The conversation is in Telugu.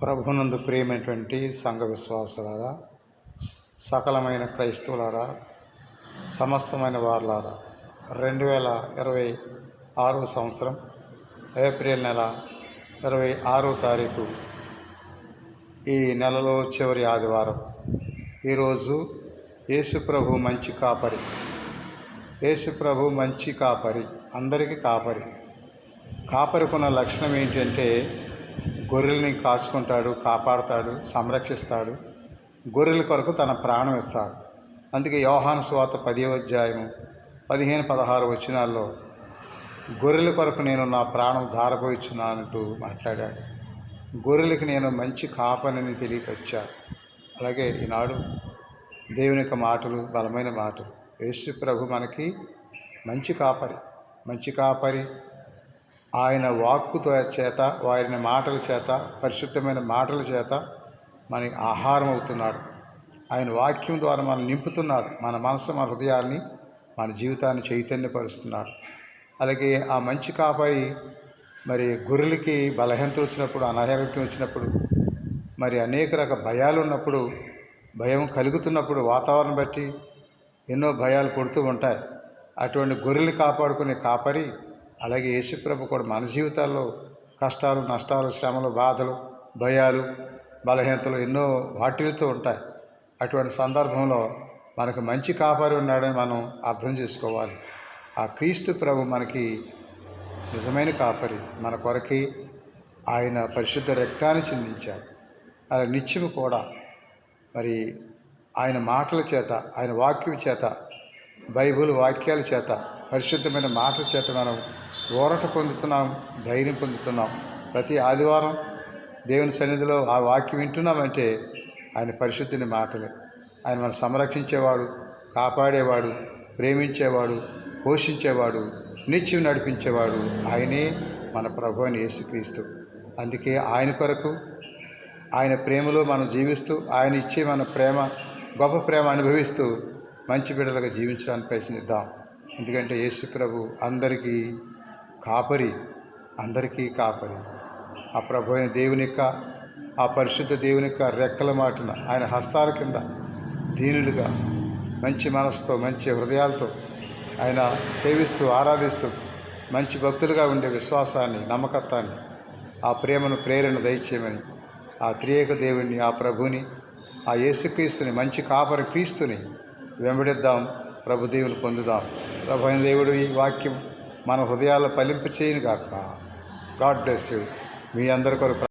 ప్రభునందు ప్రియమైనటువంటి సంఘ విశ్వాసులారా, సకలమైన క్రైస్తవులారా, సమస్తమైన వారులారా, 2026 సంవత్సరం ఏప్రిల్ నెల 26వ తారీఖు ఈ నెలలో చివరి ఆదివారం. ఈరోజు యేసుప్రభు మంచి కాపరి. యేసుప్రభు మంచి కాపరి, అందరికీ కాపరి. కాపరికున్న లక్షణం ఏంటంటే గొర్రెల్ని కాచుకుంటాడు, కాపాడుతాడు, సంరక్షిస్తాడు. గొర్రెల కొరకు తన ప్రాణం ఇస్తాడు. అందుకే యోహాను సువార్త 10వ అధ్యాయము 15-16 వచనాల్లో గొర్రెల కొరకు నేను నా ప్రాణం ధారపోయిచున్నానంటూ మాట్లాడాడు. గొర్రెలకి నేను మంచి కాపరిని తెలియపరిచాను. అలాగే ఈనాడు దేవుని యొక్క మాటలు బలమైన మాటలు. యేసు ప్రభు మనకి మంచి కాపరి. మంచి కాపరి ఆయన వాక్కుతో చేత, ఆయన మాటల చేత, పరిశుద్ధమైన మాటల చేత మనకి ఆహారం అవుతున్నాడు. ఆయన వాక్యం ద్వారా మనం నింపుతున్నాడు. మన మనసు, మన హృదయాల్ని, మన జీవితాన్ని చైతన్యపరుస్తున్నాడు. అలాగే ఆ మంచి కాపరి మరి గొర్రెలకి బలహీనత వచ్చినప్పుడు, అనారోగ్యం వచ్చినప్పుడు, మరి అనేక రకాల భయాలు ఉన్నప్పుడు, భయం కలుగుతున్నప్పుడు, వాతావరణం బట్టి ఎన్నో భయాలు కొడుతూ ఉంటాయి. అటువంటి గొర్రెలు కాపాడుకునే కాపరి. అలాగే యేసుప్రభు కూడా మన జీవితాల్లో కష్టాలు, నష్టాలు, శ్రమలు, బాధలు, భయాలు, బలహీనతలు ఎన్నో వాటిల్తూ ఉంటాయి. అటువంటి సందర్భంలో మనకు మంచి కాపరి ఉన్నాడని మనం అర్థం చేసుకోవాలి. ఆ క్రీస్తు ప్రభు మనకి నిజమైన కాపరి. మన కొరకి ఆయన పరిశుద్ధ రక్తాన్ని చిందించాడు. అలా నిత్యము కూడా మరి ఆయన మాటల చేత, ఆయన వాక్యం చేత, బైబిల్ వాక్యాల చేత, పరిశుద్ధమైన మాటల చేత మనం ఊరట పొందుతున్నాం, ధైర్యం పొందుతున్నాం. ప్రతి ఆదివారం దేవుని సన్నిధిలో ఆ వాక్యం వింటున్నామంటే ఆయన పరిశుద్ధిని మాటలే. ఆయన మనం సంరక్షించేవాడు, కాపాడేవాడు, ప్రేమించేవాడు, పోషించేవాడు, నిత్యం నడిపించేవాడు. ఆయనే మన ప్రభు అయిన యేసుక్రీస్తు. అందుకే ఆయన కొరకు, ఆయన ప్రేమలో మనం జీవిస్తూ, ఆయన ఇచ్చే మన ప్రేమ, గొప్ప ప్రేమ అనుభవిస్తూ మంచి బిడ్డలుగా జీవించడానికి ప్రయత్నిద్దాం. ఎందుకంటే యేసు ప్రభు అందరికీ కాపరి, అందరికీ కాపరి. ఆ ప్రభు అయిన దేవుని యొక్క, ఆ పరిశుద్ధ దేవుని యొక్క రెక్కల మాటన ఆయన హస్తాల కింద దీనులుగా మంచి మనసుతో, మంచి హృదయాలతో ఆయన సేవిస్తూ, ఆరాధిస్తూ మంచి భక్తులుగా ఉండే విశ్వాసాన్ని, నమ్మకత్వాన్ని, ఆ ప్రేమను, ప్రేరణ దయచేయమని ఆ త్రియేక దేవుణ్ణి, ఆ ప్రభుని, ఆ యేసుక్రీస్తుని, మంచి కాపరి క్రీస్తుని వెంబడిద్దాం. ప్రభు దేవుని పొందుదాం. ప్రభు అయిన దేవుడు ఈ వాక్యం మన హృదయాల్లో ఫలింప చేయను గాక. God bless you. మీ అందరి కొరకు